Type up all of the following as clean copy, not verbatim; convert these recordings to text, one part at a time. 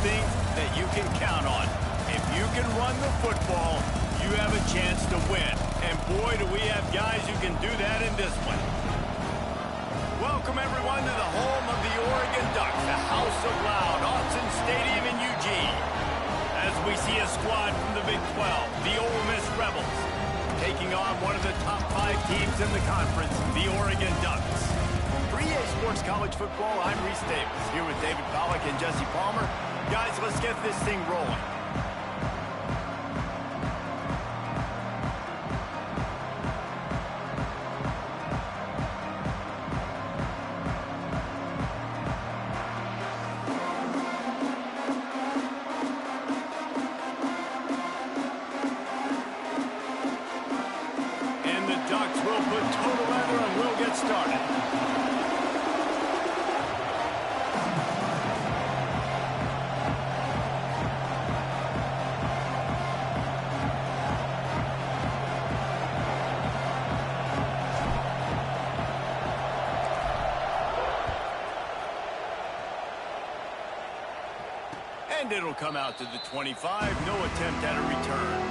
something that you can count on. If you can run the football, you have a chance to win. And boy, do we have guys who can do that in this one. Welcome, everyone, to the home of the Oregon Ducks, the House of Loud, Autzen Stadium in Eugene. As we see a squad from the Big 12, the Ole Miss Rebels, taking on one of the top 5 teams in the conference, the Oregon Ducks. For EA Sports College Football, I'm Reese Davis, here with David Pollack and Jesse Palmer. Guys, let's get this thing rolling. And it'll come out to the 25. No attempt at a return.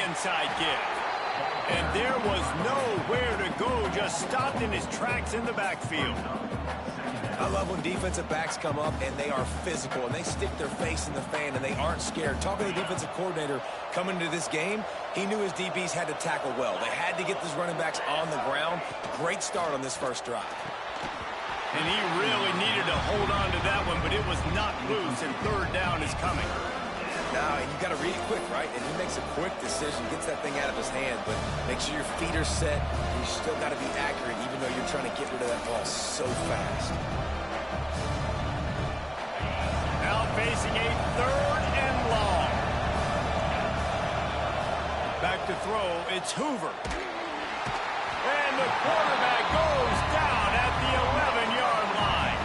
Inside give. And there was nowhere to go, just stopped in his tracks in the backfield. I love when defensive backs come up and they are physical and they stick their face in the fan and they aren't scared. Talking to the defensive coordinator coming into this game, he knew his DBs had to tackle well. They had to get these running backs on the ground. Great start on this first drive. And he really needed to hold on to that one, but it was knocked loose and third down is coming. Now, you got to read it quick, right? And he makes a quick decision, gets that thing out of his hand, but make sure your feet are set. You still got to be accurate, even though you're trying to get rid of that ball so fast. Now facing a third and long. Back to throw, it's Hoover. And the quarterback goes down at the 11-yard line.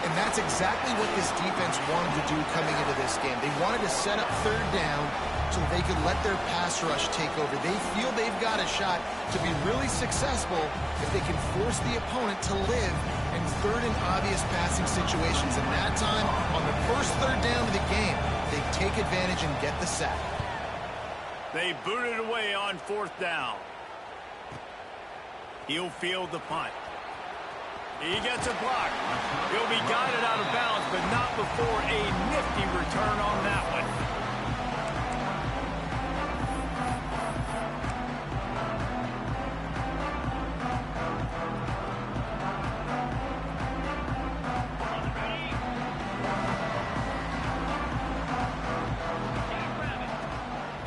And that's exactly what this defense wanted to do coming into this game. They wanted to set up third down so they could let their pass rush take over. They feel they've got a shot to be really successful if they can force the opponent to live in third and obvious passing situations. And that time, on the first third down of the game, they take advantage and get the sack. They booted away on fourth down. He'll field the punt. He gets a block. He'll be guided out of bounds, but not before a nifty return on that one.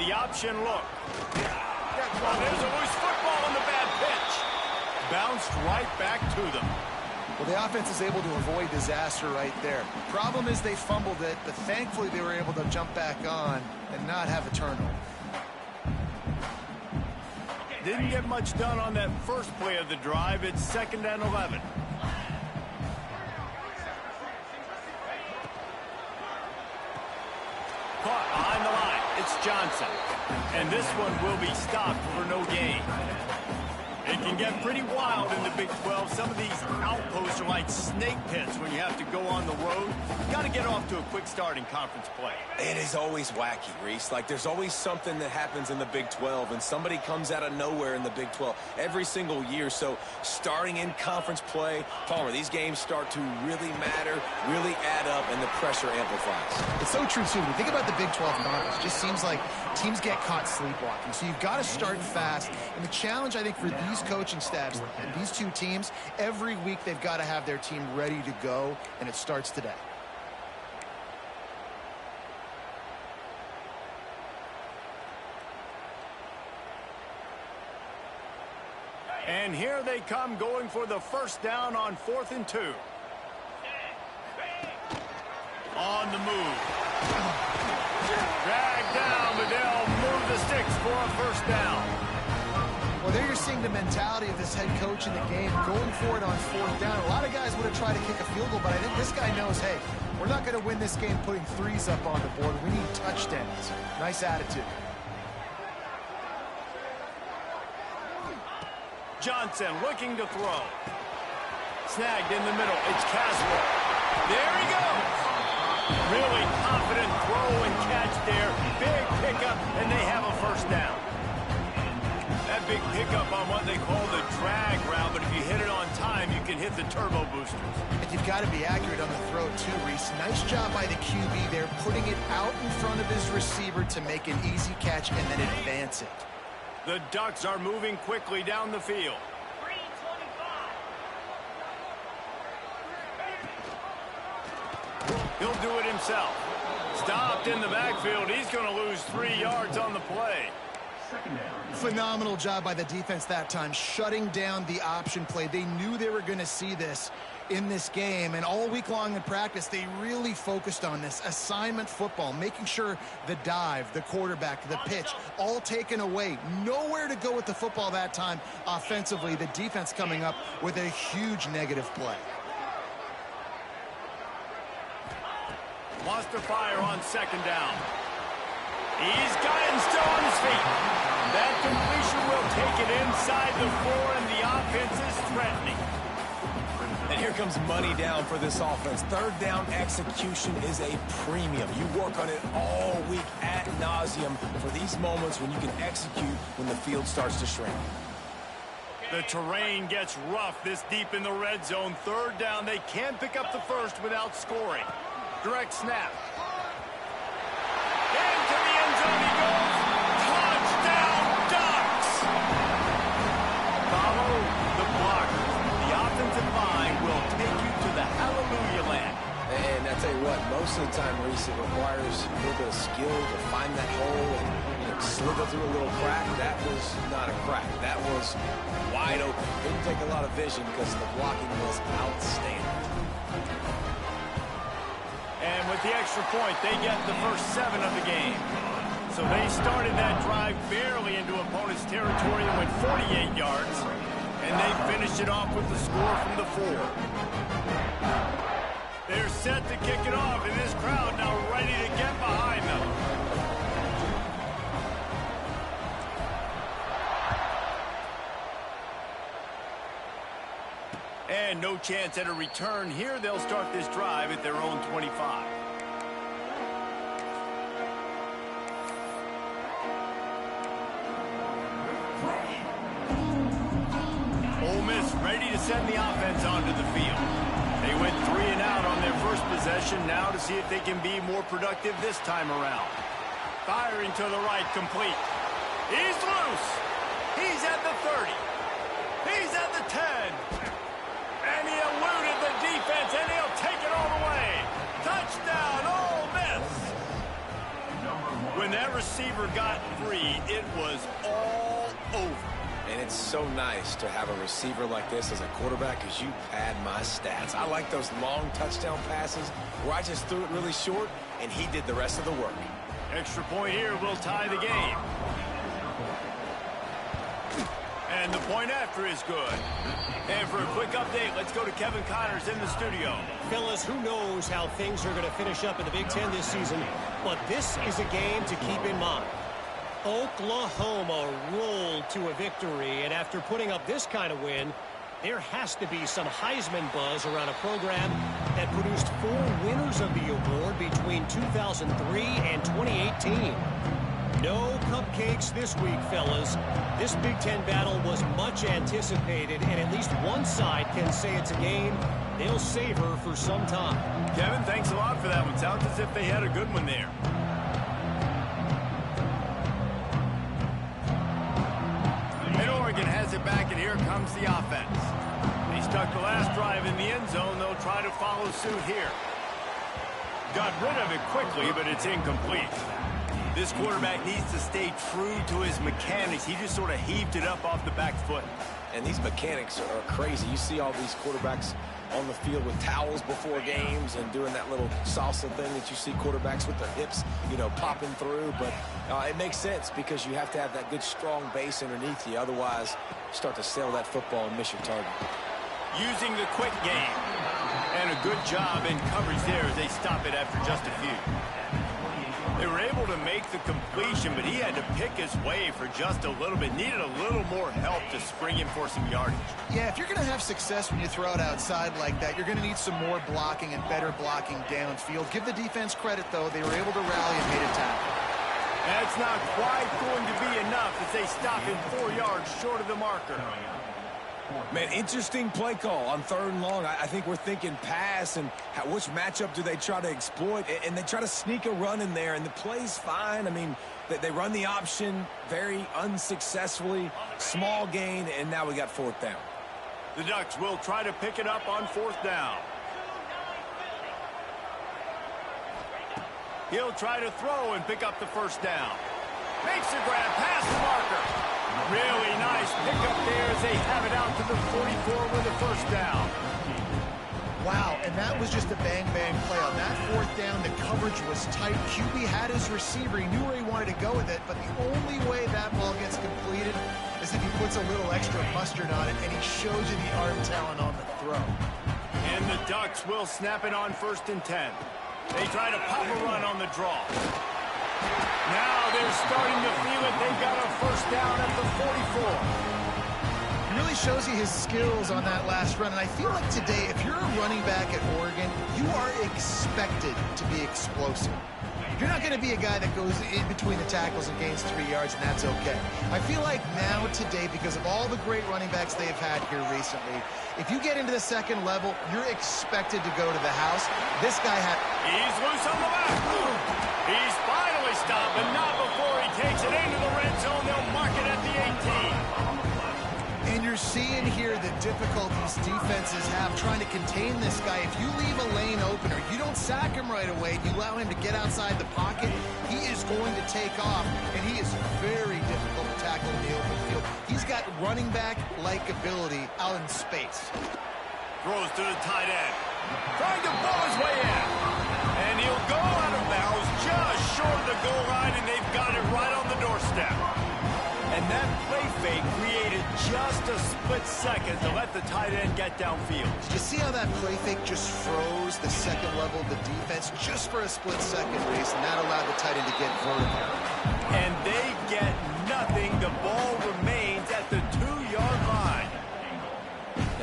The option look. Well, there's a loose football in the bad pitch. Bounced right back to them. Well, the offense is able to avoid disaster right there. Problem is they fumbled it, but thankfully they were able to jump back on and not have a turnover. Didn't get much done on that first play of the drive. It's 2nd and 11. Caught behind the line. It's Johnson. And this one will be stopped for no gain. It can get pretty wild in the Big 12. Some of these outposts are like snake pits when you have to go on the road. Got to get off to a quick start in conference play. It is always wacky, Reese. Like, there's always something that happens in the Big 12, and somebody comes out of nowhere in the Big 12 every single year. So, starting in conference play, Palmer, these games start to really matter, really add up, and the pressure amplifies. It's so true, too. When you think about the Big 12 conference, it just seems like teams get caught sleepwalking. So, you've got to start fast. And the challenge, I think, for these coaching staffs and these two teams, every week they've got to have their team ready to go, and it starts today. And here they come, going for the first down on 4th and 2. On the move. Drag down, but they'll move the sticks for a first down. Well, there you're seeing the mentality of this head coach in the game, going for it on fourth down. A lot of guys would have tried to kick a field goal, but I think this guy knows, hey, we're not going to win this game putting threes up on the board. We need touchdowns. Nice attitude. Johnson looking to throw. Snagged in the middle. It's Caswell. There he goes. Really confident throw and catch there. Big pickup, and they have a first down. That big pickup on what they call the drag route, but if you hit it on time, you can hit the turbo boosters. And you've got to be accurate on the throw, too, Reese. Nice job by the QB there, putting it out in front of his receiver to make an easy catch and then advance it. The Ducks are moving quickly down the field. He'll do it himself. Stopped in the backfield. He's going to lose 3 yards on the play. Phenomenal job by the defense that time, shutting down the option play. They knew they were going to see this in this game, and all week long in practice, they really focused on this assignment football, making sure the dive, the quarterback, the pitch, all taken away. Nowhere to go with the football that time offensively. The defense coming up with a huge negative play. Wants to fire on second down. He's got him still on his feet. That completion will take it inside the 4, and the offense is threatening. And here comes money down for this offense. Third down execution is a premium. You work on it all week ad nauseum for these moments when you can execute when the field starts to shrink. The terrain gets rough this deep in the red zone. Third down, they can pick up the first without scoring. Direct snap. Into the end zone he goes. Touchdown, Ducks! Follow the blockers. The offensive line will take you to the hallelujah land. And I tell you what, most of the time, Reese, it requires a little bit of skill to find that hole and slither through a little crack. That was not a crack. That was wide open. Didn't take a lot of vision because the blocking was outstanding. And with the extra point, they get the first 7 of the game. So they started that drive barely into opponent's territory and went 48 yards. And they finished it off with the score from the 4. They're set to kick it off, and this crowd now ready to get behind them. And no chance at a return here. They'll start this drive at their own 25. Ole Miss ready to send the offense onto the field. They went 3 and out on their first possession. Now to see if they can be more productive this time around. Firing to the right, complete. He's loose. He's at the 30. He's at the 10. And he eluded the defense, and he'll take it all the way. Touchdown, Ole Miss. When that receiver got free, it was all over. And it's so nice to have a receiver like this as a quarterback because you pad my stats. I like those long touchdown passes where I just threw it really short, and he did the rest of the work. Extra point here will tie the game. And the point after is good. And for a quick update, let's go to Kevin Connors in the studio. Fellas, who knows how things are going to finish up in the Big Ten this season, but this is a game to keep in mind. Oklahoma rolled to a victory, and after putting up this kind of win, there has to be some Heisman buzz around a program that produced 4 winners of the award between 2003 and 2018. No cupcakes this week, fellas. This Big Ten battle was much anticipated, and at least one side can say it's a game they'll savor for some time. Kevin, thanks a lot for that one. Sounds as if they had a good one there. And Oregon has it back, and here comes the offense. They stuck the last drive in the end zone. They'll try to follow suit here. Got rid of it quickly, but it's incomplete. This quarterback needs to stay true to his mechanics. He just sort of heaved it up off the back foot. And these mechanics are crazy. You see all these quarterbacks on the field with towels before games and doing that little salsa thing that you see quarterbacks with their hips, you know, popping through. But it makes sense because you have to have that good, strong base underneath you. Otherwise, you start to sail that football and miss your target. Using the quick game. And a good job in coverage there as they stop it after just a few. They were able to make the completion, but he had to pick his way for just a little bit. Needed a little more help to spring him for some yardage. Yeah, if you're going to have success when you throw it outside like that, you're going to need some more blocking and better blocking downfield. Give the defense credit, though. They were able to rally and made a tackle. That's not quite going to be enough as they stop him 4 yards short of the marker. Man, interesting play call on 3rd and long. I think we're thinking pass and which matchup do they try to exploit, and they try to sneak a run in there, and the play's fine. I mean, they run the option very unsuccessfully, small gain, and now we got 4th down. The Ducks will try to pick it up on 4th down. He'll try to throw and pick up the 1st down. Makes the grab past the marker. Really nice pickup there as they have it out to the 44 with the 1st down. Wow, and that was just a bang-bang play. On that 4th down, the coverage was tight. QB had his receiver. He knew where he wanted to go with it, but the only way that ball gets completed is if he puts a little extra mustard on it, and he shows you the arm talent on the throw. And the Ducks will snap it on 1st and 10. They try to pop a run on the draw. Now they're starting to feel it. They've got a 1st down at the 44. It really shows you his skills on that last run. And I feel like today, if you're a running back at Oregon, you are expected to be explosive. You're not going to be a guy that goes in between the tackles and gains 3 yards, and that's okay. I feel like now today, because of all the great running backs they've had here recently, if you get into the 2nd level, you're expected to go to the house. This guy had... He's loose on the left. He's finally stopped, but not before he takes it into the red zone. They'll mark it at the 18. And you're seeing here the difficulties defenses have trying to contain this guy. If you leave a lane open or you don't sack him right away, you allow him to get outside the pocket, he is going to take off, and he is very difficult to tackle in the open field. He's got running back-like ability out in space. Throws to the tight end. Trying to blow his way in. And he'll go out of bounds just short of the goal line, and they've got it right on the doorstep. And that play fake created just a split second to let the tight end get downfield. Did you see how that play fake just froze the 2nd level of the defense just for a split second, Reese, and that allowed the tight end to get vertical. And they get nothing. The ball remains at the 2-yard line.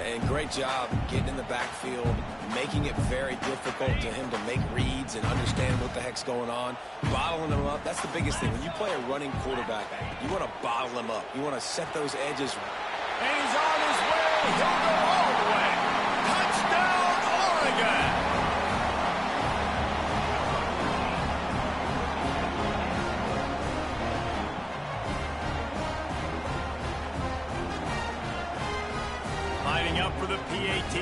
And great job getting in the backfield, making it very difficult to him to make reads and understand what the heck's going on, bottling him up. That's the biggest thing. When you play a running quarterback, you want to bottle him up. You want to set those edges. And he's on his way. He'll go all the way. Touchdown, Oregon. Lining up for the PAT.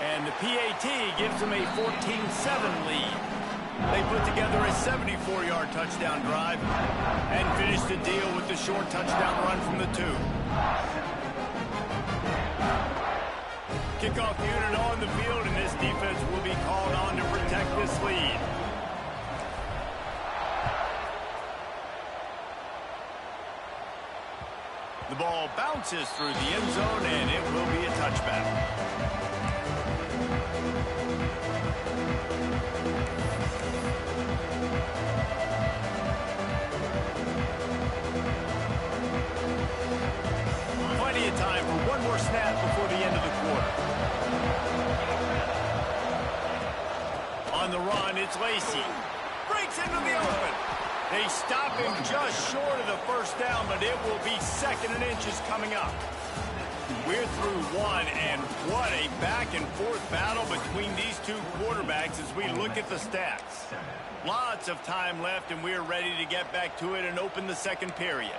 And the PAT gives them a 14-7 lead. They put together a 74-yard touchdown drive and finished the deal with the short touchdown run from the 2. Kickoff unit on the field, and this defense will be called on to protect this lead. The ball bounces through the end zone, and it will be a touchback. Plenty of time for one more snap before the end of the quarter. On the run, it's Lacey. Breaks into the open. They stop him just short of the 1st down, but it will be 2nd and inches coming up. We're through one, and what a back-and-forth battle between these two quarterbacks as we look at the stats. Lots of time left, and we're ready to get back to it and open the 2nd period.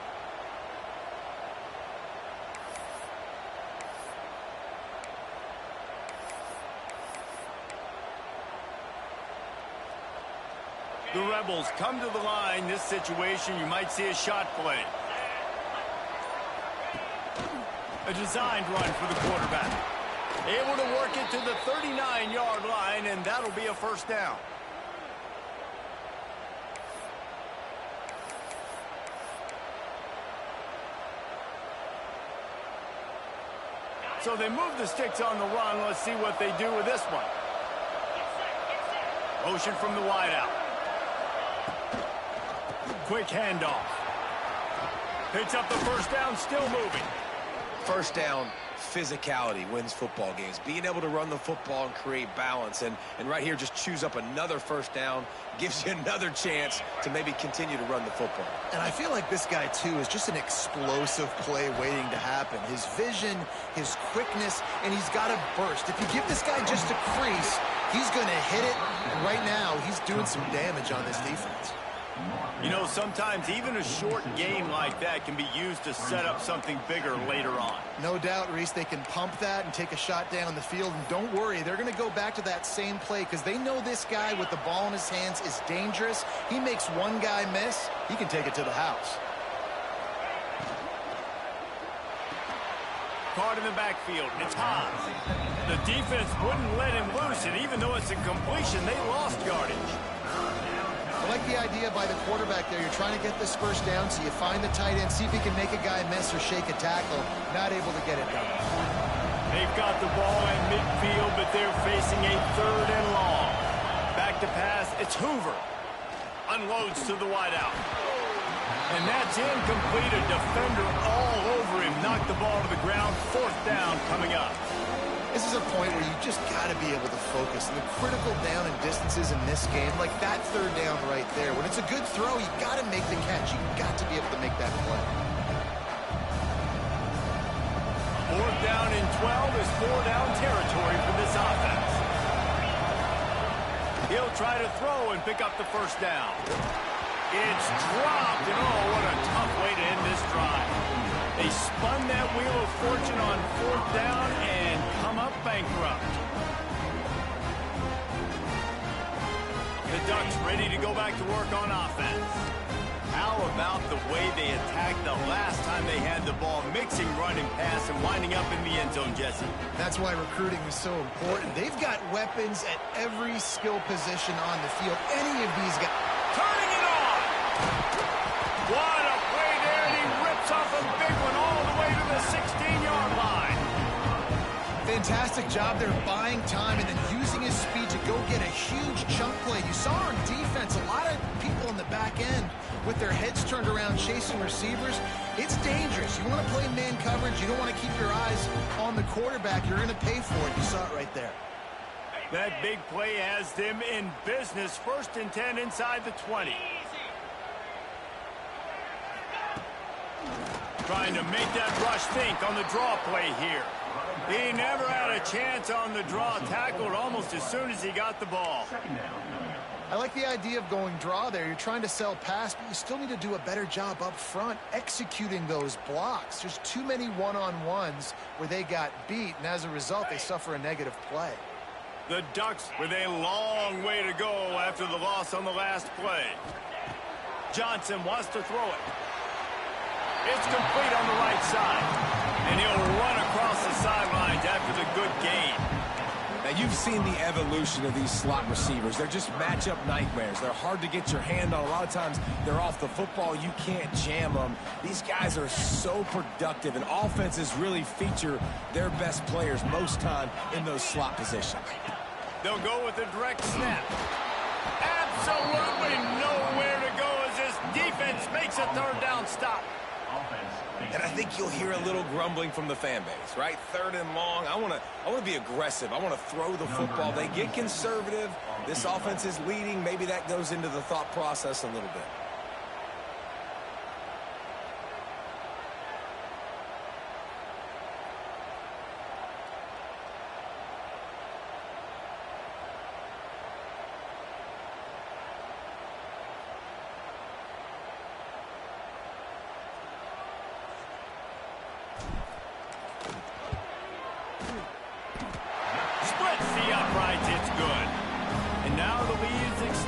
The Rebels come to the line. This situation, you might see a shot play. A designed run for the quarterback. Able to work it to the 39-yard line, and that'll be a first down. So they move the sticks on the run. Let's see what they do with this one. Motion from the wideout. Quick handoff. Picks up the first down, still moving. First down, physicality wins football games. Being able to run the football and create balance. And right here, just choose up another first down. Gives you another chance to maybe continue to run the football. And I feel like this guy, too, is just an explosive play waiting to happen. His vision, his quickness, and he's got a burst. If you give this guy just a crease, he's going to hit it. And right now, he's doing some damage on this defense. You know, sometimes even a short game like that can be used to set up something bigger later on. No doubt, Reese, they can pump that and take a shot down the field. And don't worry, they're going to go back to that same play because they know this guy with the ball in his hands is dangerous. He makes one guy miss, he can take it to the house. Caught in the backfield. It's high. The defense wouldn't let him loose, and even though it's a completion, they lost yardage. I like the idea by the quarterback there. You're trying to get this first down, so you find the tight end, see if he can make a guy miss or shake a tackle. Not able to get it done. They've got the ball in midfield, but they're facing a third and long. Back to pass. It's Hoover. Unloads to the wideout. And that's incomplete. A defender all over him. Knocked the ball to the ground. Fourth down coming up. This is a point where you just got to be able to focus. And the critical down and distances in this game, like that third down right there. When it's a good throw, you got to make the catch. You got to be able to make that play. Fourth down and 12 is four-down territory for this offense. He'll try to throw and pick up the first down. It's dropped, and oh, what a tough way to end this drive. They spun that wheel of fortune on fourth down and come up bankrupt. The Ducks ready to go back to work on offense. How about the way they attacked the last time they had the ball, mixing run and pass and winding up in the end zone, Jesse? That's why recruiting is so important. They've got weapons at every skill position on the field. Any of these guys. Turning it on! What a play there, and he rips off a big one all the way to the 16-yard line. Fantastic job there buying time and then using his speed to go get a huge chunk play. You saw on defense a lot of people in the back end with their heads turned around chasing receivers. It's dangerous. You want to play man coverage. You don't want to keep your eyes on the quarterback. You're going to pay for it. You saw it right there. That big play has them in business. First and 10 inside the 20. Trying to make that rush think on the draw play here. He never had a chance on the draw. Tackled almost as soon as he got the ball. I like the idea of going draw there. You're trying to sell pass, but you still need to do a better job up front executing those blocks. There's too many one-on-ones where they got beat, and as a result, they suffer a negative play. The Ducks with a long way to go after the loss on the last play. Johnson wants to throw it. It's complete on the right side. And he'll run across the sidelines after the good gain. Now, you've seen the evolution of these slot receivers. They're just matchup nightmares. They're hard to get your hand on. A lot of times, they're off the football. You can't jam them. These guys are so productive, and offenses really feature their best players most time in those slot positions. They'll go with a direct snap. Absolutely nowhere to go as this defense makes a third down stop. And I think you'll hear a little grumbling from the fan base, right? Third and long. I want to be aggressive. I want to throw the football. They get conservative. This offense is leading. Maybe that goes into the thought process a little bit.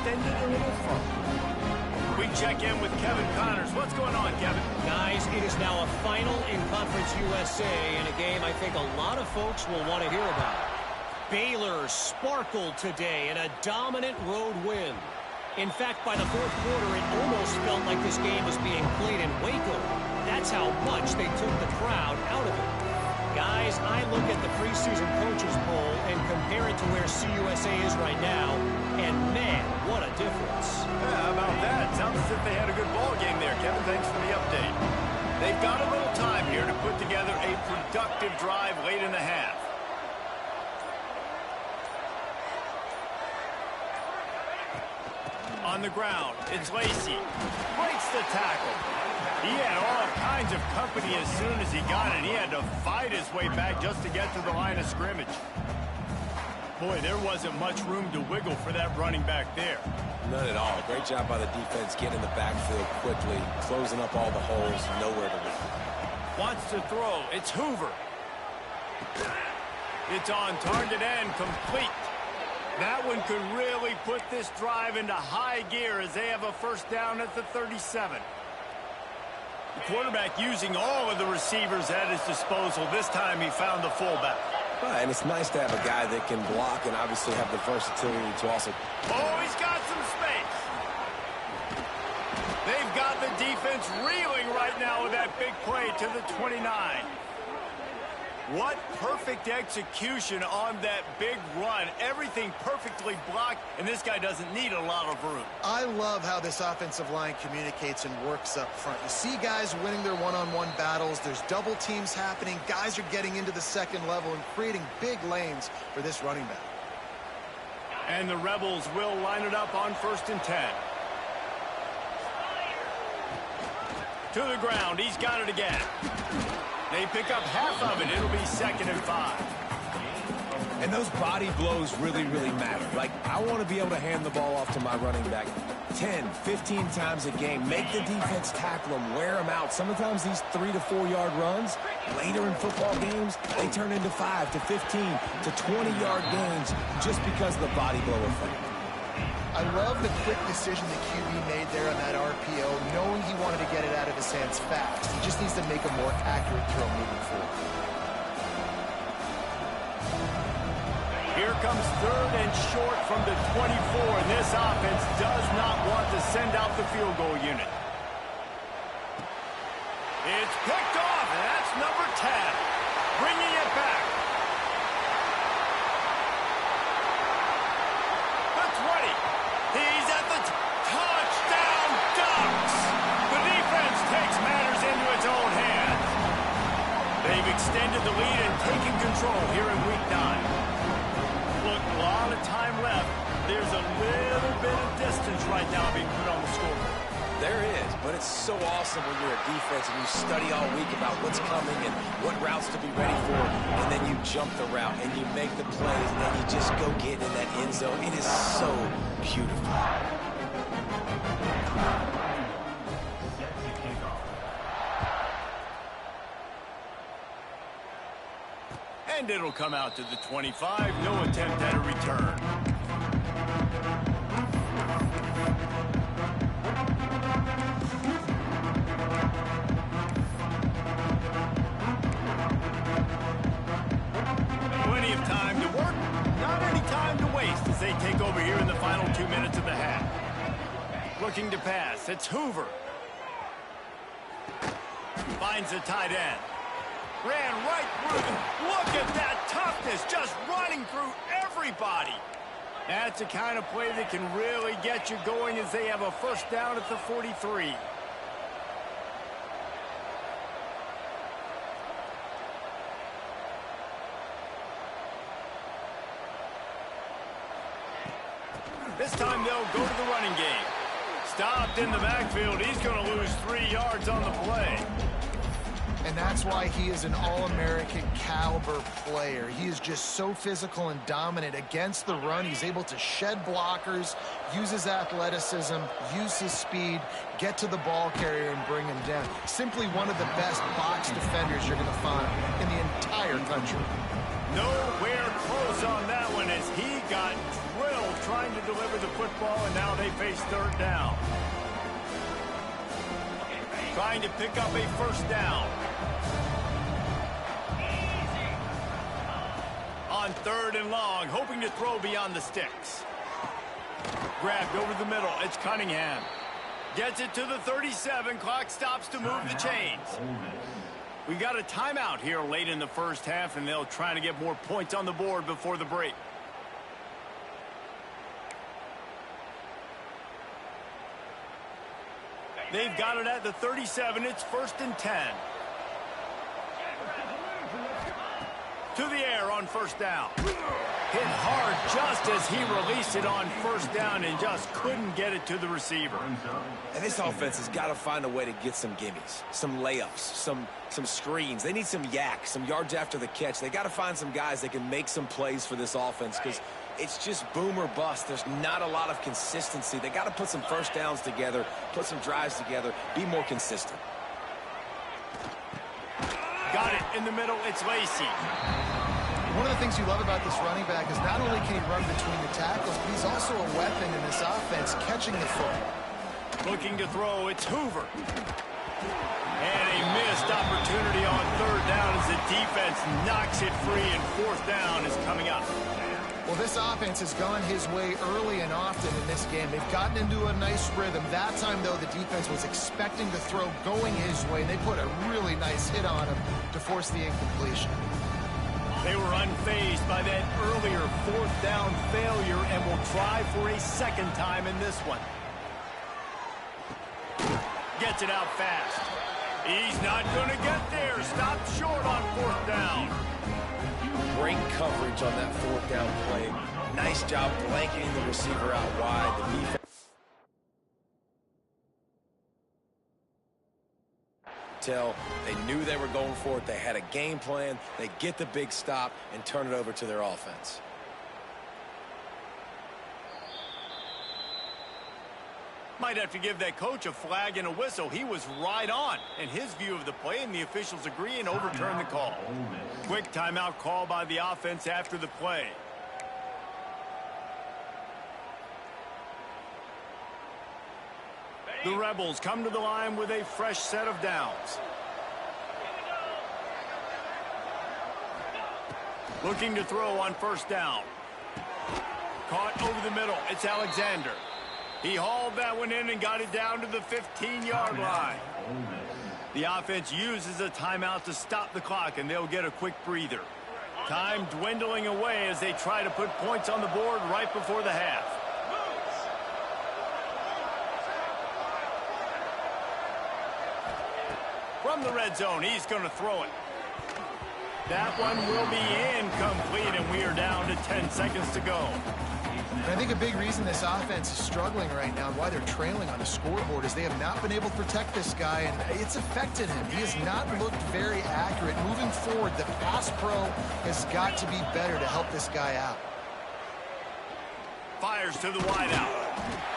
extended a little further. We check in with Kevin Connors. What's going on, Kevin? Guys, it is now a final in Conference USA in a game I think a lot of folks will want to hear about. Baylor sparkled today in a dominant road win. In fact, by the fourth quarter, it almost felt like this game was being played in Waco. That's how much they took the crowd out of it. Guys, I look at the preseason coaches poll and compare it to where CUSA is right now, and man, what a difference. Yeah, how about that? Sounds as if they had a good ball game there, Kevin. Thanks for the update. They've got a little time here to put together a productive drive late in the half. On the ground, it's Lacey. Breaks the tackle. He had all kinds of company as soon as he got it. He had to fight his way back just to get to the line of scrimmage. Boy, there wasn't much room to wiggle for that running back there. None at all. Great job by the defense getting in the backfield quickly, closing up all the holes, nowhere to look. Wants to throw. It's Hoover. It's on target and complete. That one could really put this drive into high gear as they have a first down at the 37. The quarterback using all of the receivers at his disposal. This time he found the fullback. Right, and it's nice to have a guy that can block and obviously have the versatility to also... Oh, he's got some space. They've got the defense reeling right now with that big play to the 29. What perfect execution on that big run. Everything perfectly blocked, and this guy doesn't need a lot of room. I love how this offensive line communicates and works up front. You see guys winning their one-on-one battles. There's double teams happening. Guys are getting into the second level and creating big lanes for this running back. And the Rebels will line it up on 1st and 10. To the ground. He's got it again. They pick up half of it. It'll be 2nd and 5. And those body blows really, really matter. Like, I want to be able to hand the ball off to my running back 10, 15 times a game. Make the defense tackle them, wear them out. Sometimes these 3 to 4 yard runs, later in football games, they turn into 5 to 15 to 20-yard gains just because of the body blow effect. I love the quick decision the QB made there on that RPO, knowing he wanted to get it out of his hands fast. He just needs to make a more accurate throw moving forward. Here comes 3rd and short from the 24, and this offense does not want to send out the field goal unit. It's picked off, and that's number 10, bringing it back. The 20. He's at the touchdown Ducks. The defense takes matters into its own hands. They've extended the lead and taken control here in Week 9. Look, a lot of time left. There's a little bit of distance right now being put on the scoreboard. There is, but it's so awesome when you're a defense and you study all week about what's coming and what routes to be ready for, and then you jump the route and you make the plays and then you just go get in that end zone. It is so beautiful. And it'll come out to the 25. No attempt at a return. Plenty of time to work. Not any time to waste as they take over here in the final 2 minutes of the half. Looking to pass. It's Hoover. Finds the tight end. Ran right through them. Look at that toughness, just running through everybody. That's the kind of play that can really get you going as they have a first down at the 43. This time they'll go to the running game. Stopped in the backfield. He's going to lose 3 yards on the play. And that's why he is an All-American caliber player. He is just so physical and dominant against the run. He's able to shed blockers, use his athleticism, use his speed, get to the ball carrier and bring him down. Simply one of the best box defenders you're going to find in the entire country. Nowhere close on that one as he got drilled trying to deliver the football, and now they face third down. Trying to pick up a first down. On third and long, hoping to throw beyond the sticks. Grabbed over the middle. It's Cunningham. Gets it to the 37. Clock stops to move the chains. We got a timeout here late in the first half, and they'll try to get more points on the board before the break. They've got it at the 37. It's 1st and 10. To the air on first down. Hit hard just as he released it on first down and just couldn't get it to the receiver. And this offense has got to find a way to get some gimmies, some layups, some screens. They need some yak, some yards after the catch. They got to find some guys that can make some plays for this offense because it's just boom or bust. There's not a lot of consistency. They got to put some first downs together, put some drives together, be more consistent. Got it in the middle. It's Lacy. One of the things you love about this running back is not only can he run between the tackles, but he's also a weapon in this offense, catching the football. Looking to throw, it's Hoover. And a missed opportunity on third down as the defense knocks it free, and fourth down is coming up. Well, this offense has gone his way early and often in this game. They've gotten into a nice rhythm. That time, though, the defense was expecting the throw going his way, and they put a really nice hit on him to force the incompletion. They were unfazed by that earlier fourth down failure and will try for a second time in this one. Gets it out fast. He's not going to get there. Stopped short on fourth down. Great coverage on that fourth down play. Nice job blanketing the receiver out wide. The defense. They knew they were going for it. They had a game plan. They get the big stop and turn it over to their offense. Might have to give that coach a flag and a whistle. He was right on in his view of the play, and the officials agree and overturn the call. Quick timeout call by the offense after the play. The Rebels come to the line with a fresh set of downs. Looking to throw on first down. Caught over the middle. It's Alexander. He hauled that one in and got it down to the 15-yard line. The offense uses a timeout to stop the clock, and they'll get a quick breather. Time dwindling away as they try to put points on the board right before the half. From the red zone, he's going to throw it. That one will be incomplete, and we are down to 10 seconds to go. And I think a big reason this offense is struggling right now and why they're trailing on the scoreboard is they have not been able to protect this guy, and it's affected him. He has not looked very accurate. Moving forward, the pass pro has got to be better to help this guy out. Fires to the wideout.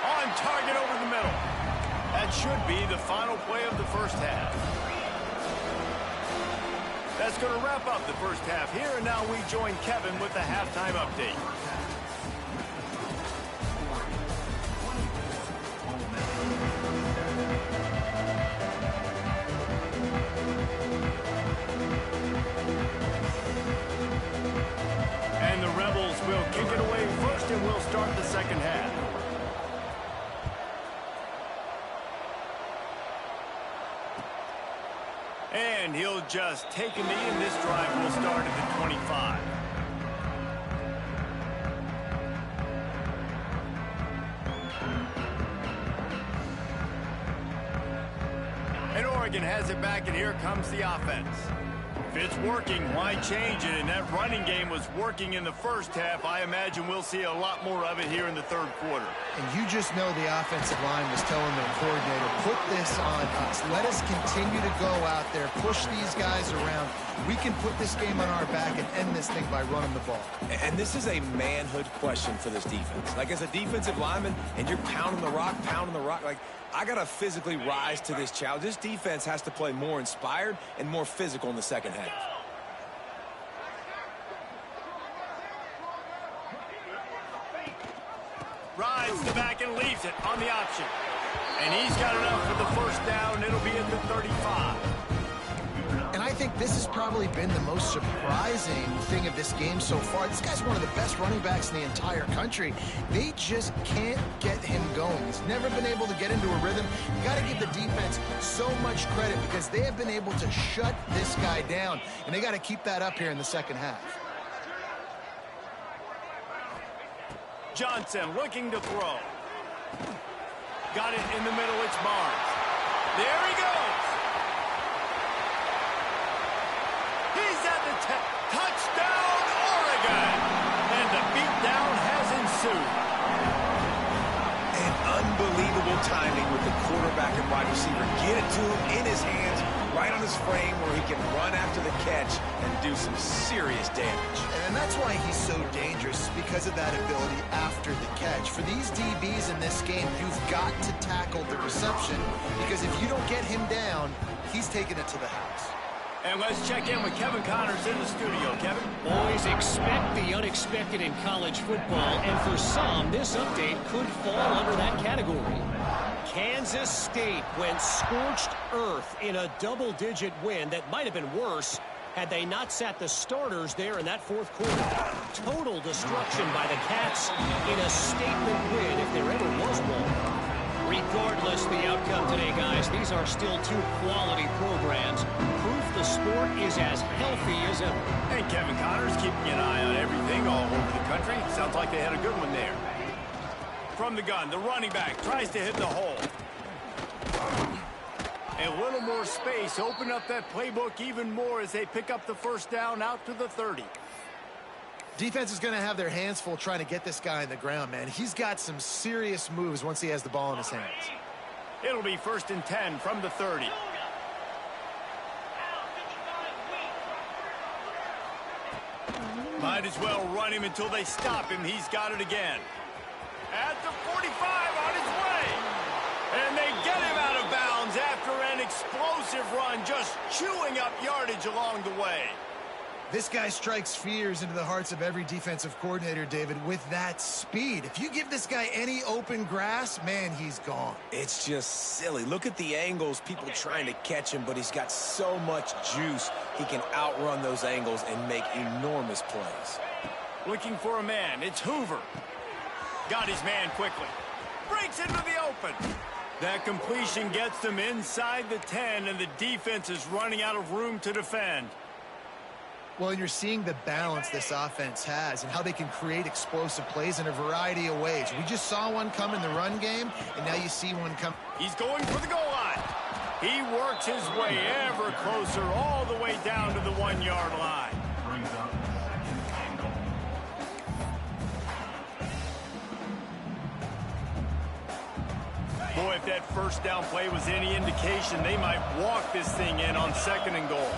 On target over the middle. That should be the final play of the first half. That's going to wrap up the first half here, and now we join Kevin with the halftime update. And the Rebels will kick it away first, and we'll start the second half. And he'll just take a knee, and this drive will start at the 25. And Oregon has it back, and here comes the offense. If it's working, why change it? And that running game was working in the first half. I imagine we'll see a lot more of it here in the third quarter. And you just know the offensive line was telling their coordinator, put this on us. Let us continue to go out there, push these guys around. We can put this game on our back and end this thing by running the ball. And this is a manhood question for this defense. Like, as a defensive lineman, and you're pounding the rock, like, I got to physically rise to this challenge. This defense has to play more inspired and more physical in the second half. tries it on the option. And he's got enough for the first down. It'll be at the 35. And I think this has probably been the most surprising thing of this game so far. This guy's one of the best running backs in the entire country. They just can't get him going. He's never been able to get into a rhythm. You got to give the defense so much credit because they have been able to shut this guy down. And they got to keep that up here in the second half. Johnson looking to throw. Got it in the middle. It's Barnes. There he goes. He's at the 10. Touchdown, Oregon. And the beatdown has ensued. And unbelievable timing with the quarterback and wide receiver. Get it to him in his hands, right on his frame where he can run after the catch and do some serious damage. And that's why he's so dangerous, because of that ability after the catch. For these DBs in this game, you've got to tackle the reception, because if you don't get him down, he's taking it to the house. And let's check in with Kevin Connors in the studio. Kevin? Boys, expect the unexpected in college football, and for some, this update could fall under that category. Kansas State went scorched earth in a double-digit win that might have been worse had they not sat the starters there in that fourth quarter. Total destruction by the Cats in a statement win if there ever was one. Regardless the outcome today, guys, these are still two quality programs. Proof the sport is as healthy as ever. And Kevin Connors keeping an eye on everything all over the country. Sounds like they had a good one there. From the gun, the running back tries to hit the hole. A little more space. Open up that playbook even more as they pick up the first down out to the 30. Defense is going to have their hands full trying to get this guy on the ground, man. He's got some serious moves once he has the ball in his hands. It'll be 1st and 10 from the 30. Might as well run him until they stop him. He's got it again. At the 45 on his way. And they get him out of bounds after an explosive run, just chewing up yardage along the way. This guy strikes fears into the hearts of every defensive coordinator, David, with that speed. If you give this guy any open grass, man, he's gone. It's just silly. Look at the angles, people trying to catch him, but he's got so much juice. He can outrun those angles and make enormous plays. Looking for a man. It's Hoover. Got his man quickly. Breaks into the open. That completion gets them inside the 10, and the defense is running out of room to defend. Well, and you're seeing the balance this offense has and how they can create explosive plays in a variety of ways. We just saw one come in the run game, and now you see one come. He's going for the goal line. He works his way ever closer all the way down to the 1-yard line. Boy, if that first down play was any indication, they might walk this thing in on 2nd and goal.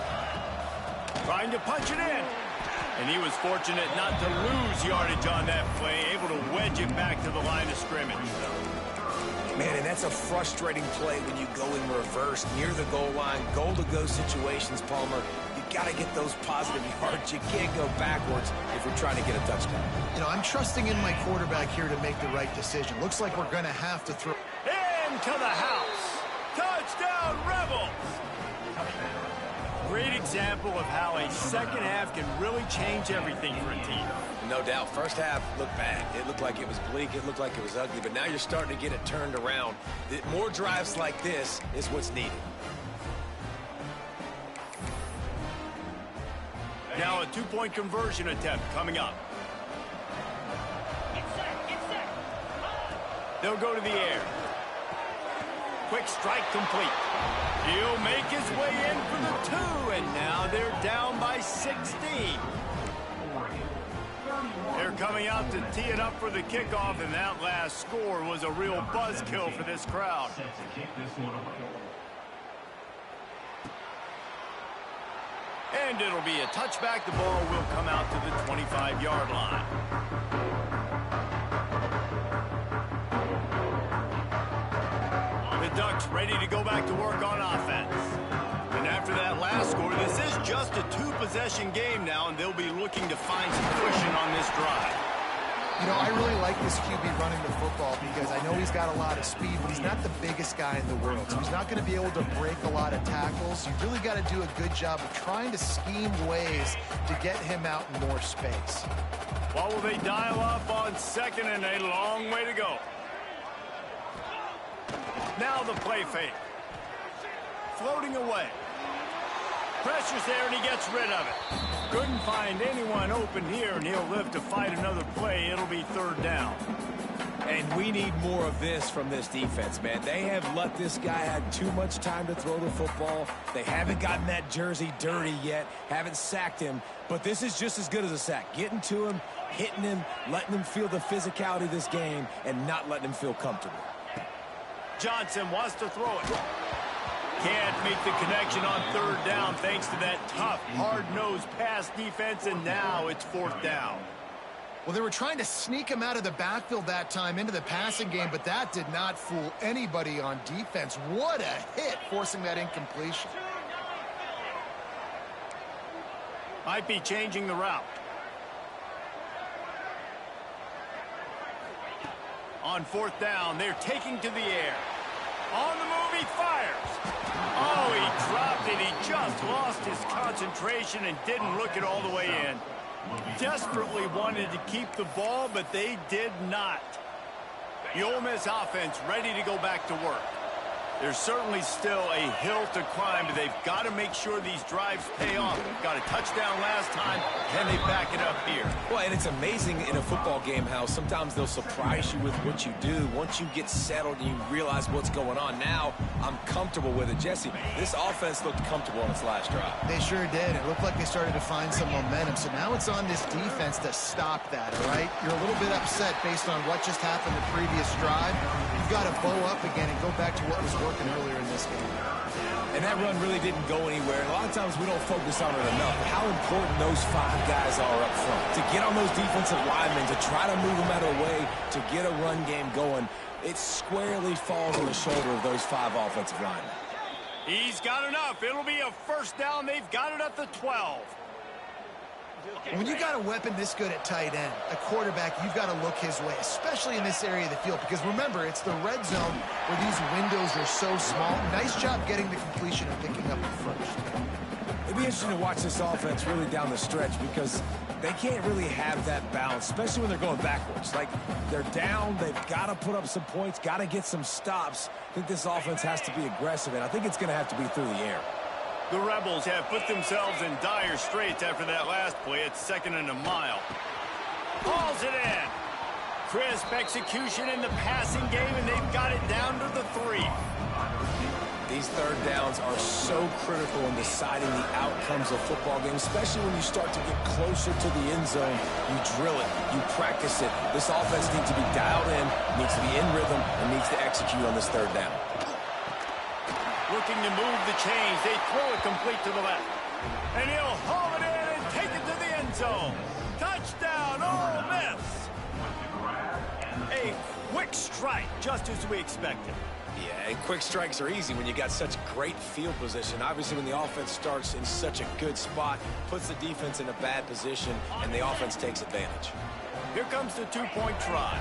Trying to punch it in. And he was fortunate not to lose yardage on that play, able to wedge it back to the line of scrimmage. Man, and that's a frustrating play when you go in reverse near the goal line, goal-to-go situations, Palmer. You got to get those positive yards. You can't go backwards if you're trying to get a touchdown. You know, I'm trusting in my quarterback here to make the right decision. Looks like we're going to have to throw. Into the house. Touchdown, Rebels. Great example of how a second half can really change everything for a team. No doubt. First half looked bad. It looked like it was bleak. It looked like it was ugly. But now you're starting to get it turned around. More drives like this is what's needed. Now a 2-point conversion attempt coming up. They'll go to the air. Quick strike complete. He'll make his way in for the 2, and now they're down by 16. They're coming out to tee it up for the kickoff, and that last score was a real buzzkill for this crowd. And it'll be a touchback. The ball will come out to the 25-yard line. The Ducks ready to go back to work on offense. And after that last score, this is just a 2-possession game now, and they'll be looking to find some cushion on this drive. You know, I really like this QB running the football because I know he's got a lot of speed, but he's not the biggest guy in the world. So he's not going to be able to break a lot of tackles. You really got to do a good job of trying to scheme ways to get him out in more space. What will they dial up on second and a long way to go? Now the play fake. Floating away. Pressure's there, and he gets rid of it. Couldn't find anyone open here, and he'll live to fight another play. It'll be third down. And we need more of this from this defense, man. They have let this guy have too much time to throw the football. They haven't gotten that jersey dirty yet, haven't sacked him. But this is just as good as a sack. Getting to him, hitting him, letting him feel the physicality of this game, and not letting him feel comfortable. Johnson wants to throw it. Can't make the connection on third down thanks to that tough, hard-nosed pass defense, and now it's fourth down. Well, they were trying to sneak him out of the backfield that time into the passing game, but that did not fool anybody on defense. What a hit, forcing that incompletion. Might be changing the route. On fourth down, they're taking to the air. On the move, he fires. Oh, he dropped it. He just lost his concentration and didn't look it all the way in. Desperately wanted to keep the ball, but they did not. The Ole Miss offense ready to go back to work. There's certainly still a hill to climb, but they've got to make sure these drives pay off. Got a touchdown last time. Can they back it up here? Well, and it's amazing in a football game how sometimes they'll surprise you with what you do. Once you get settled and you realize what's going on, now I'm comfortable with it. Jesse, this offense looked comfortable on its last drive. They sure did. It looked like they started to find some momentum. So now it's on this defense to stop that, all right? You're a little bit upset based on what just happened the previous drive. You've got to bow up again and go back to what was working earlier in this game. And that run really didn't go anywhere. And a lot of times we don't focus on it enough. How important those 5 guys are up front. To get on those defensive linemen, to try to move them out of the way, to get a run game going, it squarely falls on the shoulder of those 5 offensive linemen. He's got enough. It'll be a first down. They've got it at the 12. When you got a weapon this good at tight end, a quarterback, you've got to look his way, especially in this area of the field, because remember, it's the red zone where these windows are so small. Nice job getting the completion and picking up the first. It'd be interesting to watch this offense really down the stretch because they can't really have that balance, especially when they're going backwards. Like, they're down, they've got to put up some points, got to get some stops. I think this offense has to be aggressive, and I think it's going to have to be through the air. The Rebels have put themselves in dire straits after that last play. It's second and a mile. Hauls it in. Crisp execution in the passing game, and they've got it down to the 3. These third downs are so critical in deciding the outcomes of football games, especially when you start to get closer to the end zone. You drill it, you practice it. This offense needs to be dialed in, needs to be in rhythm, and needs to execute on this third down. Looking to move the chains. They throw it complete to the left. And he'll haul it in and take it to the end zone. Touchdown, Ole Miss. A quick strike, just as we expected. Yeah, and quick strikes are easy when you got such great field position. Obviously, when the offense starts in such a good spot, puts the defense in a bad position, and the offense takes advantage. Here comes the 2-point try.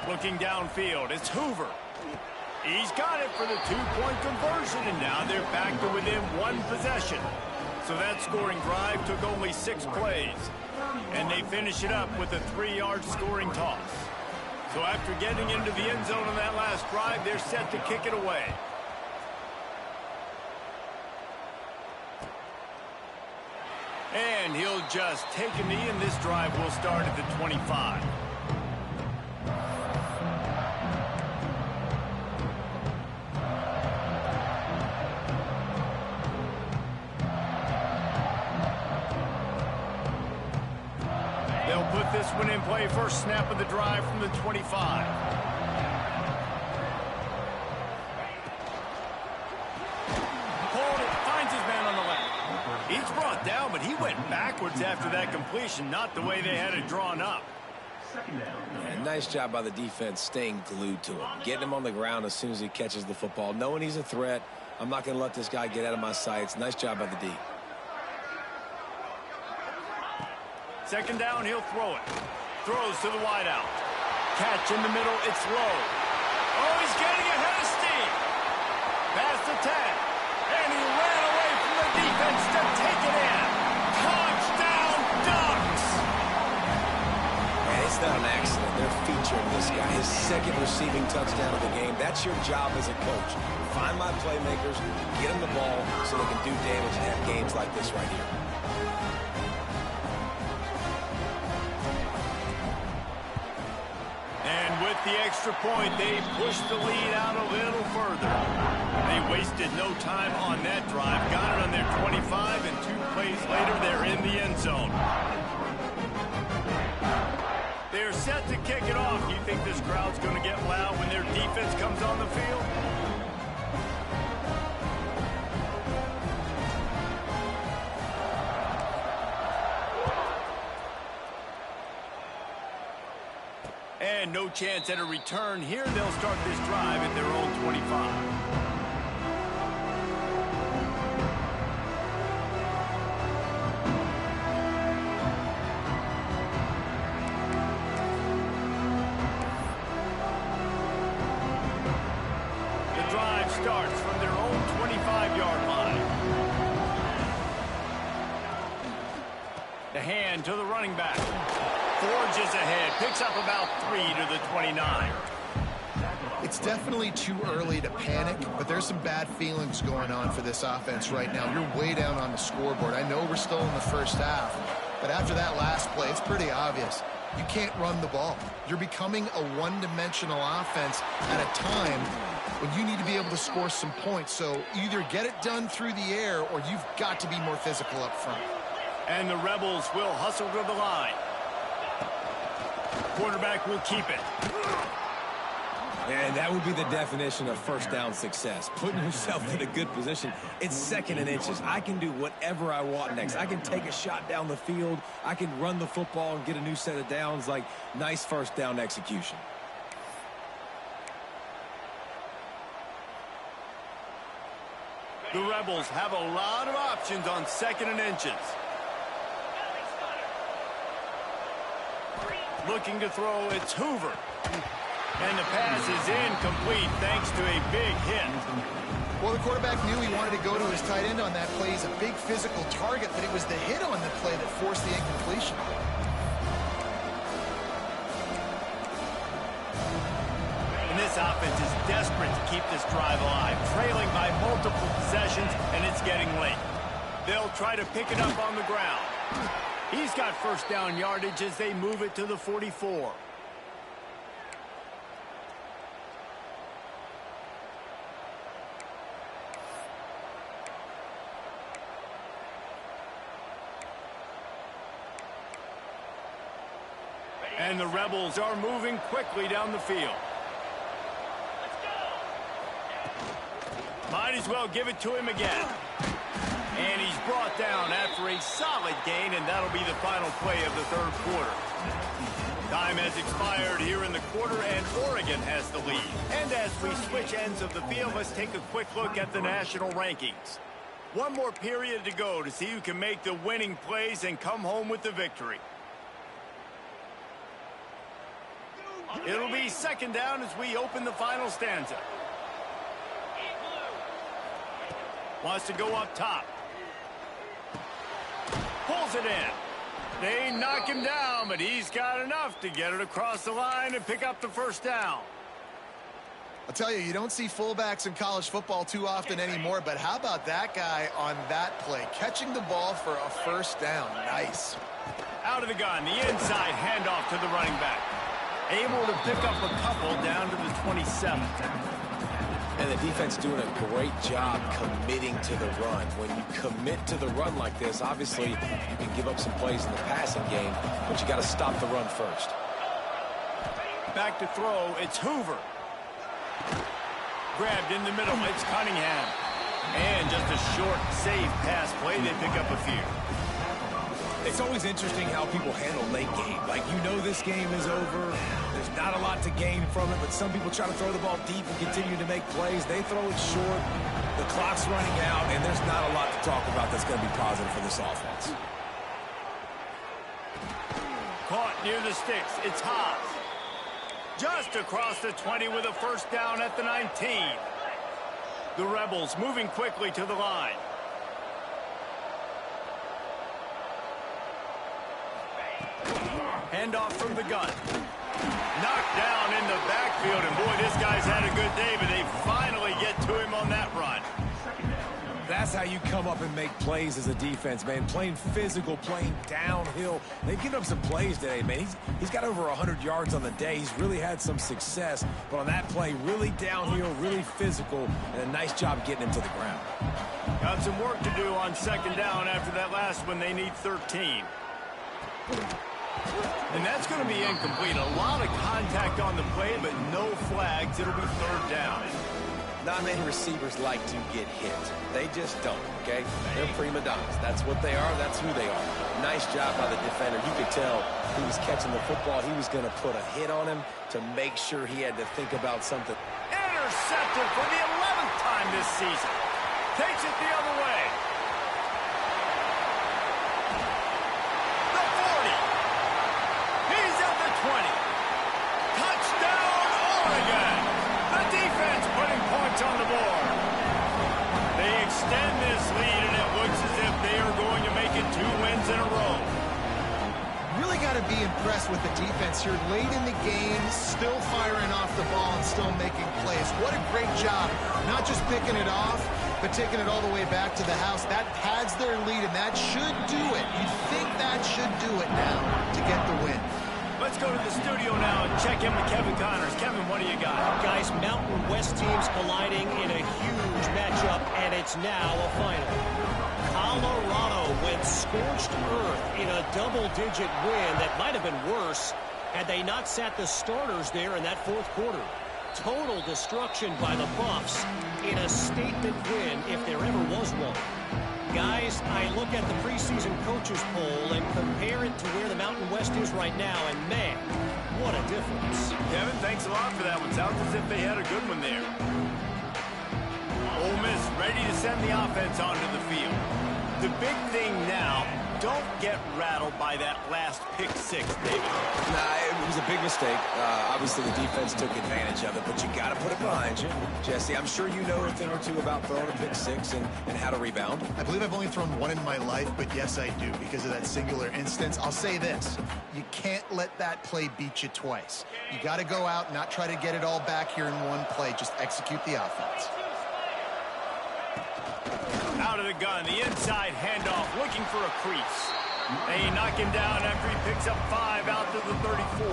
Looking downfield, it's Hoover. He's got it for the 2-point conversion, and now they're back to within 1 possession. So that scoring drive took only 6 plays. And they finish it up with a 3-yard scoring toss. So after getting into the end zone on that last drive, they're set to kick it away. And he'll just take a knee, and this drive will start at the 25. They'll put this one in play. First snap of the drive from the 25. Pulled it, finds his man on the left. He's brought down, but he went backwards after that completion, not the way they had it drawn up. Yeah, nice job by the defense staying glued to him, getting him on the ground as soon as he catches the football, knowing he's a threat. I'm not going to let this guy get out of my sights. Nice job by the D. Second down, he'll throw it. Throws to the wideout. Catch in the middle. It's low. Oh, he's getting ahead of steam. Past the 10. And he ran away from the defense to take it in. Touchdown, Ducks! Man, it's not an accident. They're featuring this guy. His second receiving touchdown of the game. That's your job as a coach. Find my playmakers, get them the ball so they can do damage and have games like this right here. With the extra point, they pushed the lead out a little further. They wasted no time on that drive. Got it on their 25, and 2 plays later, they're in the end zone. They're set to kick it off. Do you think this crowd's going to get loud when their defense comes on the field? And no chance at a return here. They'll start this drive at their own 25. The drive starts from their own 25-yard line. The hand to the running back. Forges ahead, picks up about 3 to the 29. It's definitely too early to panic, but there's some bad feelings going on for this offense right now. You're way down on the scoreboard. I know we're still in the first half, but after that last play, it's pretty obvious. You can't run the ball. You're becoming a one-dimensional offense at a time when you need to be able to score some points. So either get it done through the air or you've got to be more physical up front. And the Rebels will hustle to the line. Quarterback will keep it. And that would be the definition of first down success. Putting yourself in a good position. It's 2nd and inches. I can do whatever I want next. I can take a shot down the field. I can run the football and get a new set of downs. Like, nice first down execution. The Rebels have a lot of options on 2nd and inches. Looking to throw, it's Hoover. And the pass is incomplete thanks to a big hit. Well, the quarterback knew he wanted to go to his tight end on that play. He's a big physical target, but it was the hit on the play that forced the incompletion. And this offense is desperate to keep this drive alive, trailing by multiple possessions, and it's getting late. They'll try to pick it up on the ground. He's got first down yardage as they move it to the 44. And the Rebels are moving quickly down the field. Might as well give it to him again. And he's brought down after a solid gain, and that'll be the final play of the 3rd quarter. Time has expired here in the quarter, and Oregon has the lead. And as we switch ends of the field, let's take a quick look at the national rankings. One more period to go to see who can make the winning plays and come home with the victory. It'll be 2nd down as we open the final stanza. Wants to go up top. Pulls it in. They knock him down, but he's got enough to get it across the line and pick up the first down. I'll tell you, you don't see fullbacks in college football too often anymore, but how about that guy on that play? Catching the ball for a first down. Nice. Out of the gun, the inside handoff to the running back. Able to pick up a couple down to the 27. And the defense doing a great job committing to the run. When you commit to the run like this, obviously you can give up some plays in the passing game, but you got to stop the run first. Back to throw, it's Hoover. Grabbed in the middle, it's Cunningham. And just a short, safe pass play, they pick up a few. It's always interesting how people handle late game. Like, you know this game is over. There's not a lot to gain from it, but some people try to throw the ball deep and continue to make plays. They throw it short. The clock's running out, and there's not a lot to talk about that's going to be positive for this offense. caught near the sticks. It's Haas. Just across the 20 with a first down at the 19. The Rebels moving quickly to the line. Handoff from the gun. Knocked down in the backfield, and boy, this guy's had a good day, but they finally get to him on that run. That's how you come up and make plays as a defense, man. Playing physical, playing downhill. They've given up some plays today, man. He's got over 100 yards on the day. He's really had some success. But on that play, really downhill, really physical, and a nice job getting him to the ground. Got some work to do on second down after that last one. They need 13. And that's going to be incomplete. A lot of contact on the play, but no flags. It'll be third down. Not many receivers like to get hit. They just don't, okay? They're prima donnas. That's what they are. That's who they are. Nice job by the defender. You could tell he was catching the football. He was going to put a hit on him to make sure he had to think about something. Intercepted for the 11th time this season. Takes it the other way. The 40. He's at the 20. Touchdown, Oregon. The defense putting points on the board. They extend this lead, and it looks as if they are going to make it 2 wins in a row. Really got to be impressed with the defense here. Late in the game, still firing off the ball and still making plays. What a great job. Not just picking it off, but taking it all the way back to the house. That pads their lead, and that should do it. You'd think that should do it now to get the win. Let's go to the studio now and check in with Kevin Connors. Kevin, what do you got? Guys, Mountain West teams colliding in a huge matchup, and it's now a final. Colorado went scorched earth in a double-digit win that might have been worse had they not sat the starters there in that fourth quarter. Total destruction by the Buffs in a statement win if there ever was one. Guys, I look at the preseason coaches poll and compare it to where the Mountain West is right now, and man, what a difference. Kevin, thanks a lot for that one. Sounds as if they had a good one there. Ole Miss ready to send the offense onto the field. The big thing now, don't get rattled by that last pick six, David. Nah, it was a big mistake. Obviously, the defense took advantage of it, but you got to put it behind you. Jesse, I'm sure you know a thing or two about throwing a pick six and how to rebound. I believe I've only thrown one in my life, but yes, I do, because of that singular instance. I'll say this. You can't let that play beat you twice. You got to go out and not try to get it all back here in one play. Just execute the offense. Out of the gun, the inside handoff, looking for a crease. They knock him down after he picks up 5 out to the 34.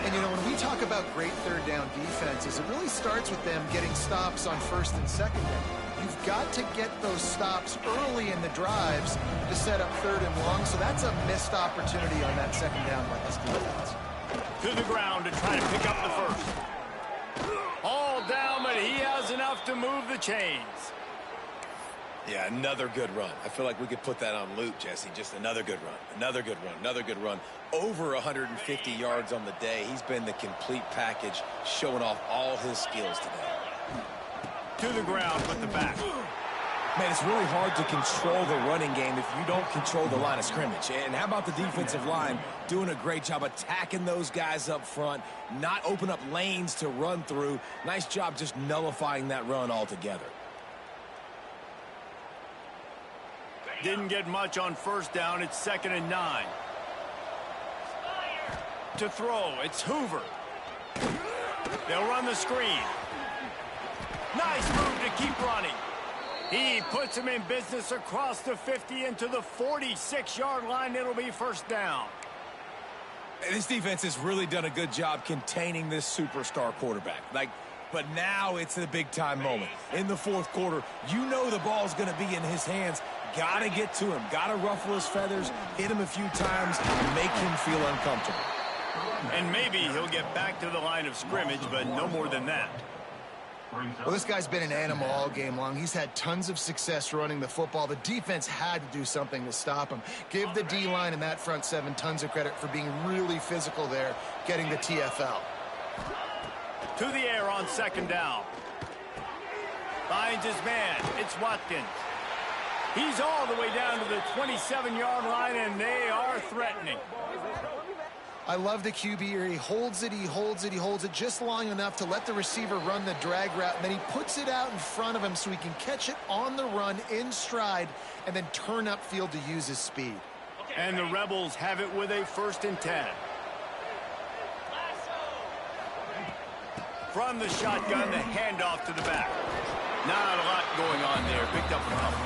And, you know, when we talk about great third down defenses, it really starts with them getting stops on first and second down. You've got to get those stops early in the drives to set up third and long, so that's a missed opportunity on that second down by this defense. To the ground to try to pick up the first. All down, but he has enough to move the chains. Yeah, another good run. I feel like we could put that on loop, Jesse. Just another good run. Another good run. Another good run. Over 150 yards on the day. He's been the complete package, showing off all his skills today. To the ground with the back. Man, it's really hard to control the running game if you don't control the line of scrimmage. And how about the defensive line doing a great job attacking those guys up front, not open up lanes to run through. Nice job just nullifying that run altogether. Didn't get much on first down. It's 2nd and 9. To throw, it's Hoover. They'll run the screen. Nice move to keep running. He puts him in business across the 50 into the 46-yard line. It'll be first down. This defense has really done a good job containing this superstar quarterback. But now it's a big-time moment. In the fourth quarter, you know the ball's going to be in his hands. Got to get to him. Got to ruffle his feathers, hit him a few times, make him feel uncomfortable. And maybe he'll get back to the line of scrimmage, but no more than that. Well, this guy's been an animal all game long. He's had tons of success running the football. The defense had to do something to stop him. Give the D-line and that front seven tons of credit for being really physical there, getting the TFL. To the air on second down. Finds his man. It's Watkins. He's all the way down to the 27-yard line, and they are threatening. I love the QB here. He holds it, he holds it, he holds it just long enough to let the receiver run the drag route, and then he puts it out in front of him so he can catch it on the run in stride and then turn upfield to use his speed. And the Rebels have it with a 1st and 10. From the shotgun, the handoff to the back. Not a lot going on there. Picked up a couple.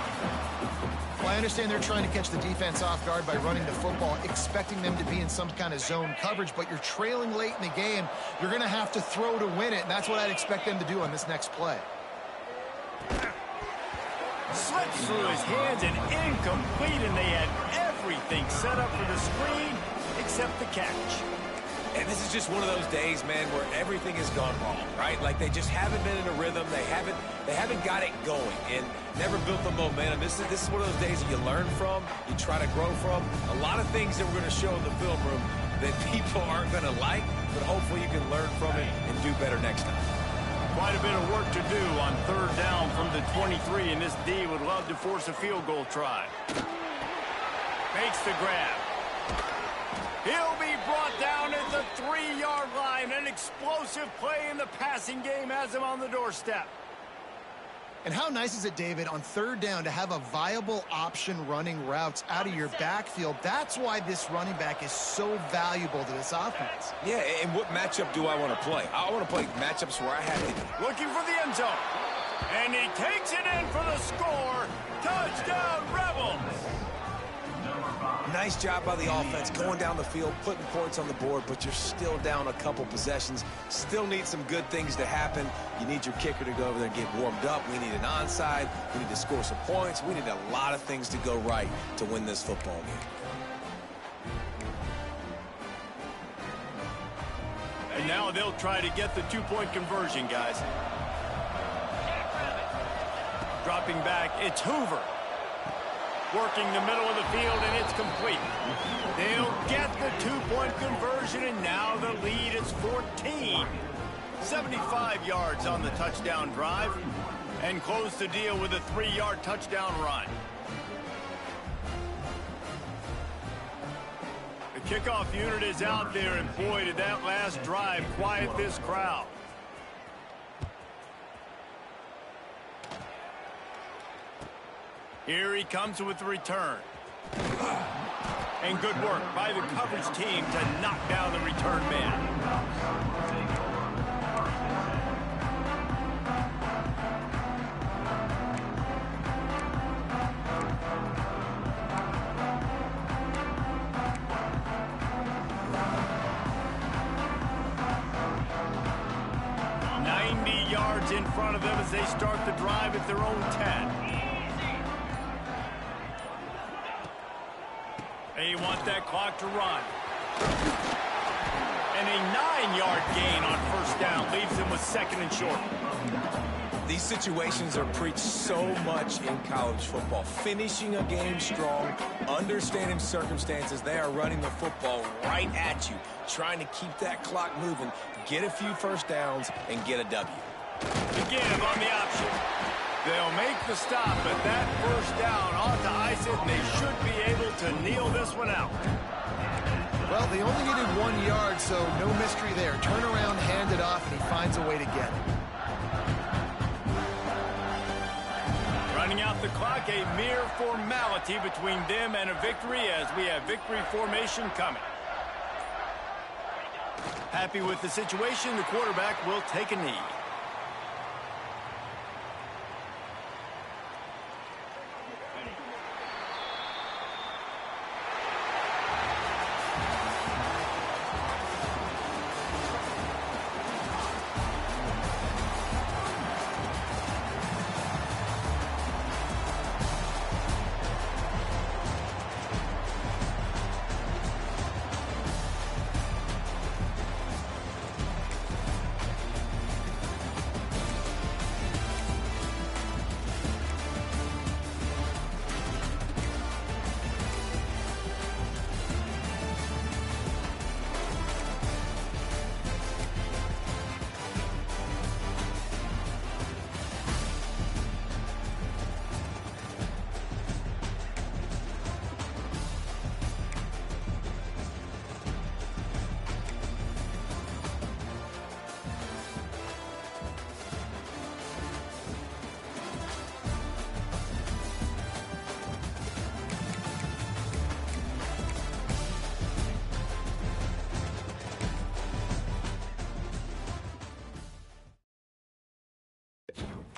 Well, I understand they're trying to catch the defense off guard by running the football, expecting them to be in some kind of zone coverage, but you're trailing late in the game. You're going to have to throw to win it, and that's what I'd expect them to do on this next play. Slips through his hands and incomplete, and they had everything set up for the screen except the catch. And this is just one of those days, man, where everything has gone wrong, right? Like they just haven't been in a rhythm. They haven't got it going and never built the momentum. This is one of those days that you learn from, you try to grow from. A lot of things that we're going to show in the film room that people aren't going to like, but hopefully you can learn from it and do better next time. Quite a bit of work to do on 3rd down from the 23, and this D would love to force a field goal try. Makes the grab. He'll be brought down at the 3-yard line. An explosive play in the passing game has him on the doorstep. And how nice is it, David, on 3rd down to have a viable option running routes out of your backfield? That's why this running back is so valuable to this offense. Yeah, and what matchup do I want to play? I want to play matchups where I have it. Looking for the end zone. And he takes it in for the score. Touchdown, Rebels. Nice job by the offense going down the field, putting points on the board, but you're still down a couple possessions. Still need some good things to happen. You need your kicker to go over there and get warmed up. We need an onside. We need to score some points. We need a lot of things to go right to win this football game. And now they'll try to get the 2-point conversion, guys. Dropping back, it's Hoover. Working the middle of the field, and it's complete. They'll get the 2-point conversion, and now the lead is 14. 75 yards on the touchdown drive, and close the deal with a 3-yard touchdown run. The kickoff unit is out there, and boy, did that last drive quiet this crowd. Here he comes with the return. And good work by the coverage team to knock down the return man. Yards in front of them as they start the drive at their own 10. They want that clock to run. And a 9-yard gain on 1st down leaves them with 2nd and short. These situations are preached so much in college football. Finishing a game strong, understanding circumstances. They are running the football right at you, trying to keep that clock moving, get a few 1st downs, and get a W. To give on the option. They'll make the stop, but that 1st down ought to ice it, and they should be able to kneel this one out. Well, they only needed 1 yard, so no mystery there. Turn around, hand it off, and he finds a way to get it. Running out the clock, a mere formality between them and a victory as we have victory formation coming. Happy with the situation, the quarterback will take a knee. it.